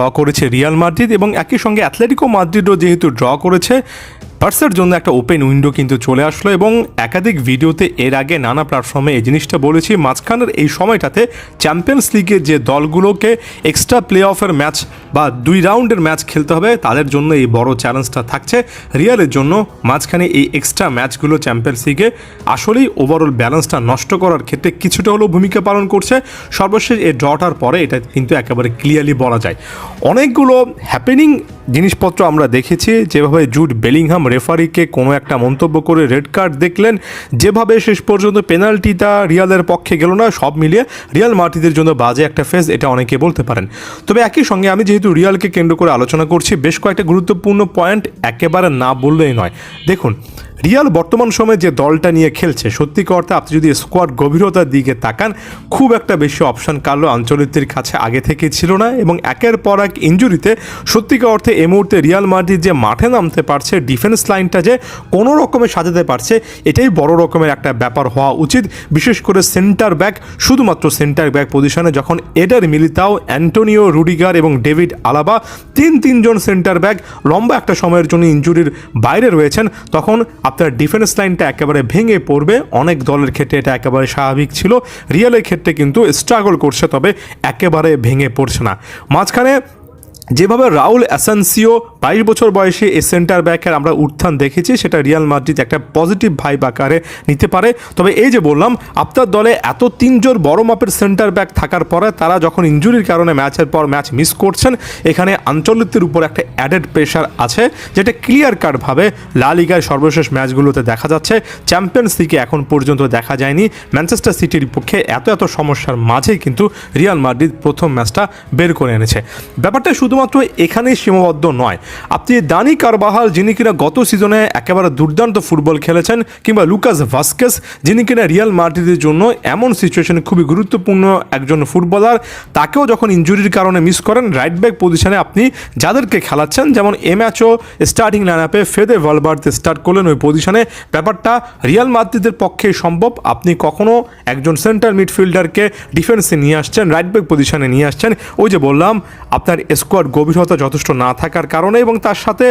Draw করেছে Real Madrid এবং একই সঙ্গে অ্যাথলেটিকো মাদ্রিদও যেহেতু ড্র করেছে, স্পার্সের জন্য একটা ওপেন উইন্ডো কিন্তু চলে আসলো। এবং একাধিক ভিডিওতে এর আগে নানা প্ল্যাটফর্মে এই জিনিসটা বলেছি, মাঝখানের এই সময়টাতে চ্যাম্পিয়ন্স লিগের যে দলগুলোকে এক্সট্রা প্লে অফের ম্যাচ বা 2 রাউন্ডের ম্যাচ খেলতে হবে তাদের জন্য এই বড় চ্যালেঞ্জটা থাকছে রিয়ালের জন্য। মাঝখানে এই এক্সট্রা ম্যাচগুলো চ্যাম্পিয়ন্স লিগে আসলেই ওভারঅল ব্যালেন্সটা নষ্ট করার ক্ষেত্রে কিছুটা হলেও ভূমিকা পালন করছে। সর্বশেষ এই ড্রটার পরে এটা কিন্তু একেবারে ক্লিয়ারলি বলা যায়। অনেকগুলো হ্যাপেনিং জিনিসপত্র আমরা দেখেছি, যেভাবে জুড বেলিংহাম রেফারিকে কোনো একটা মন্তব্য করে রেড কার্ড দেখলেন, যেভাবে শেষ পর্যন্ত পেনাল্টিটা রিয়ালের পক্ষে গেল না, সব মিলিয়ে রিয়াল মাদ্রিদের জন্য বাজে একটা ফেজ, এটা অনেকে বলতে পারেন। তবে একই সঙ্গে আমি যেহেতু রিয়ালকে কেন্দ্র করে আলোচনা করছি, বেশ কয়েকটা গুরুত্বপূর্ণ পয়েন্ট একেবারে না বললেই নয়। দেখুন, রিয়াল বর্তমান সময়ে যে দলটা নিয়ে খেলছে, সত্যিকার অর্থে আপনি যদি স্কোয়াড গভীরতার দিকে তাকান, খুব একটা বেশি অপশান কার্লো আঞ্চলিকদের কাছে আগে থেকে ছিল না। এবং একের পর এক ইনজুরিতে সত্যিকার অর্থে এই মুহূর্তে রিয়াল মাদ্রিদ যে মাঠে নামতে পারছে, ডিফেন্স লাইনটা যে কোনো রকমে সাজাতে পারছে, এটাই বড় রকমের একটা ব্যাপার হওয়া উচিত। বিশেষ করে সেন্টার ব্যাক, শুধুমাত্র সেন্টার ব্যাক পজিশনে যখন এডার মিলিতাও, অ্যান্টোনিও রুডিগার এবং ডেভিড আলাবা তিনজন সেন্টার ব্যাক লম্বা একটা সময়ের জন্য ইনজুরির বাইরে রয়েছেন, তখন আপনার ডিফেন্স লাইনটা একেবারে ভেঙে পড়বে। অনেক দলের ক্ষেত্রে এটা একেবারে স্বাভাবিক ছিল, রিয়ালের ক্ষেত্রে কিন্তু স্ট্রাগল করছে, তবে একেবারে ভেঙে পড়ছে না। মাঝখানে যেভাবে রাউল অ্যাসেন্সিও 22 বছর বয়সে এই সেন্টার ব্যাকের আমরা উত্থান দেখেছি, সেটা রিয়াল মাদ্রিদ একটা পজিটিভ ভাইব আকারে নিতে পারে। তবে এই যে বললাম, আপনার দলে এত 3 জন বড় মাপের সেন্টার ব্যাক থাকার পরে তারা যখন ইনজুরির কারণে ম্যাচের পর ম্যাচ মিস করছেন, এখানে আঞ্চলিকদের উপর একটা অ্যাডেড প্রেশার আছে, যেটা ক্লিয়ার কাটভাবে লা লিগায় সর্বশেষ ম্যাচগুলোতে দেখা যাচ্ছে। চ্যাম্পিয়ন্স লিগে এখন পর্যন্ত দেখা যায়নি। ম্যানচেস্টার সিটির পক্ষে এত সমস্যার মাঝেই কিন্তু রিয়াল মাদ্রিদ প্রথম ম্যাচটা বের করে এনেছে। ব্যাপারটা শুধু এখানেই সীমাবদ্ধ নয়। আপনি দানি কারবাহাল, যিনি কিনা গত সিজনে একেবারে দুর্দান্ত ফুটবল খেলেছেন, কিংবা লুকাস ভাস্কেস, যিনি কিনা রিয়াল মাদ্রিদের জন্য এমন সিচুয়েশনে খুবই গুরুত্বপূর্ণ একজন ফুটবলার, তাকেও যখন ইনজুরির কারণে মিস করেন, রাইট ব্যাক পজিশনে আপনি যাদেরকে খেলাচ্ছেন, যেমন এ ম্যাচও স্টার্টিং লাইনআপে ফেদে ভালভার্দে স্টার্ট করলেন ওই পজিশনে, ব্যাপারটা রিয়াল মাদ্রিদের পক্ষে সম্ভব। আপনি কখনো একজন সেন্টার মিডফিল্ডারকে ডিফেন্সে নিয়ে আসছেন, রাইট ব্যাক পজিশনে নিয়ে আসছেন, ওই যে বললাম আপনার স্কোয়াড গভীরতা যথেষ্ট না থাকার কারণে এবং তার সাথে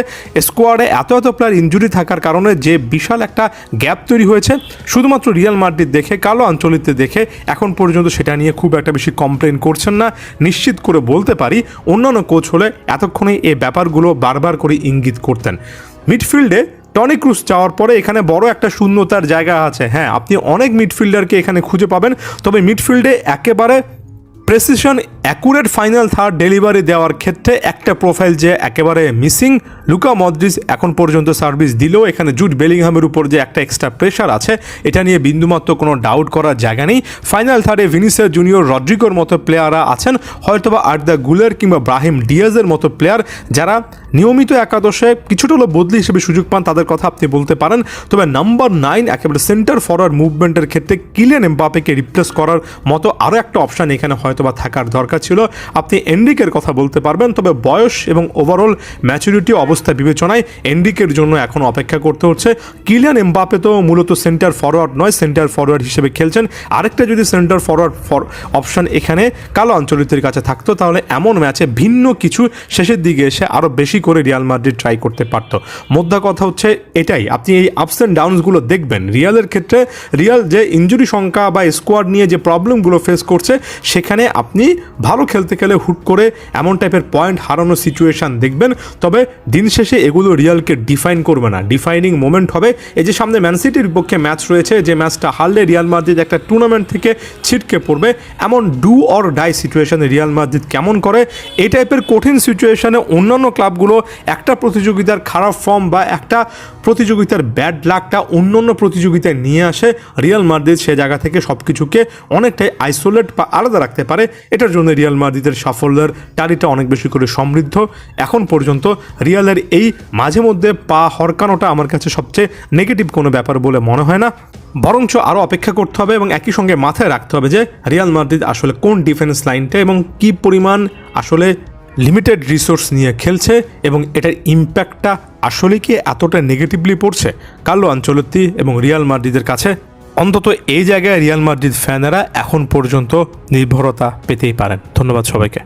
স্কোয়াডে এত প্লেয়ার ইনজুরি থাকার কারণে যে বিশাল একটা গ্যাপ তৈরি হয়েছে, শুধুমাত্র রিয়াল মাদ্রিদ দেখে, কালো আঞ্চলিকদের দেখে এখন পর্যন্ত সেটা নিয়ে খুব একটা বেশি কমপ্লেন করছেন না। নিশ্চিত করে বলতে পারি, অন্যান্য কোচ হলে এতক্ষণে এই ব্যাপারগুলো বারবার করে ইঙ্গিত করতেন। মিডফিল্ডে টনি ক্রুস যাওয়ার পরে এখানে বড় একটা শূন্যতার জায়গা আছে। হ্যাঁ, আপনি অনেক মিডফিল্ডারকে এখানে খুঁজে পাবেন, তবে মিডফিল্ডে একেবারে precision, accurate final third delivery দেওয়ার ক্ষেত্রে একটা প্রোফাইল যে একেবারে মিসিং। লুকা মদ্রিচ এখন পর্যন্ত সার্ভিস দিলেও এখানে জুড বেলিংহামের উপর যে একটা এক্সট্রা প্রেশার আছে, এটা নিয়ে বিন্দুমাত্র কোনো ডাউট করার জায়গা নেই। ফাইনাল থার্ডে ভিনিসিয়াস জুনিয়র, রড্রিগোর মতো প্লেয়াররা আছেন, হয়তোবা আর্দা গুলের কিংবা ব্রাহিম ডিয়াজের মতো প্লেয়ার যারা নিয়মিত একাদশে কিছুটা হলো বদলি হিসেবে সুযোগ পান, তাদের কথা আপনি বলতে পারেন। তবে নাম্বার 9 একেবারে সেন্টার ফরওয়ার্ড মুভমেন্টের ক্ষেত্রে কিলিয়ান এমবাপ্পেকে রিপ্লেস করার মতো আরও একটা অপশান এখানে হয়তোবা থাকার দরকার ছিল। আপনি এনরিকের কথা বলতে পারবেন, তবে বয়স এবং ওভারঅল ম্যাচুরিটি অবস্থা বিবেচনায় এনরিকের জন্য এখন অপেক্ষা করতে হচ্ছে। কিলিয়ান এমবাপ্পে তো মূলত সেন্টার ফরওয়ার্ড নয়, সেন্টার ফরওয়ার্ড হিসেবে খেলছেন। আরেকটা যদি সেন্টার ফরওয়ার্ড অপশান এখানে কালো আঞ্চলিকদের কাছে থাকতো, তাহলে এমন ম্যাচে ভিন্ন কিছু শেষের দিকে এসে আরও বেশি করে রিয়াল মাদ্রিদ ট্রাই করতে পারতো। মোদ্দা কথা হচ্ছে এটাই, আপনি এই আপস অ্যান্ড ডাউনসগুলো দেখবেন রিয়ালের ক্ষেত্রে। রিয়াল যে ইনজুরি সংখ্যা বা স্কোয়াড নিয়ে যে প্রবলেমগুলো ফেস করছে, সেখানে আপনি ভালো খেলতে গেলে হুট করে এমন টাইপের পয়েন্ট হারানোর সিচুয়েশান দেখবেন। তবে দিন শেষে এগুলো রিয়ালকে ডিফাইন করবে না, ডিফাইনিং মোমেন্ট হবে এই যে সামনে ম্যান সিটির বিপক্ষে ম্যাচ রয়েছে, যে ম্যাচটা হারলে রিয়াল মাদ্রিদ একটা টুর্নামেন্ট থেকে ছিটকে পড়বে। এমন ডু অর ডাই সিচুয়েশানে রিয়াল মাদ্রিদ কেমন করে, এই টাইপের কঠিন সিচুয়েশানে অন্যান্য ক্লাবগুলো একটা প্রতিযোগিতার খারাপ ফর্ম বা একটা প্রতিযোগিতার ব্যাড লাকটা অন্যান্য প্রতিযোগিতায় নিয়ে আসে, রিয়াল মাদ্রিদ সে জায়গা থেকে সব কিছুকে অনেকটাই আইসোলেট বা আলাদা রাখতে পারে। এটার জন্য রিয়াল মাদ্রিদের সাফল্যের টারিটা অনেক বেশি করে সমৃদ্ধ। এখন পর্যন্ত রিয়ালের এই মাঝে মধ্যে পা হরকানোটা আমার কাছে সবচেয়ে নেগেটিভ কোনো ব্যাপার বলে মনে হয় না, বরঞ্চ আরও অপেক্ষা করতে হবে এবং একই সঙ্গে মাথায় রাখতে হবে যে রিয়াল মাদ্রিদ আসলে কোন ডিফেন্স লাইনটা এবং কী পরিমাণ আসলে লিমিটেড রিসোর্স নিয়ে খেলছে এবং এটার ইম্প্যাক্টটা আসলে কি এতটা নেগেটিভলি পড়ছে কার্লো আনচেলত্তি এবং রিয়াল মাদ্রিদের কাছে। অন্তত এই জায়গায় রিয়াল মাদ্রিদ ফ্যানেরা এখন পর্যন্ত নির্ভরতা পেতেই পারেন। ধন্যবাদ সবাইকে।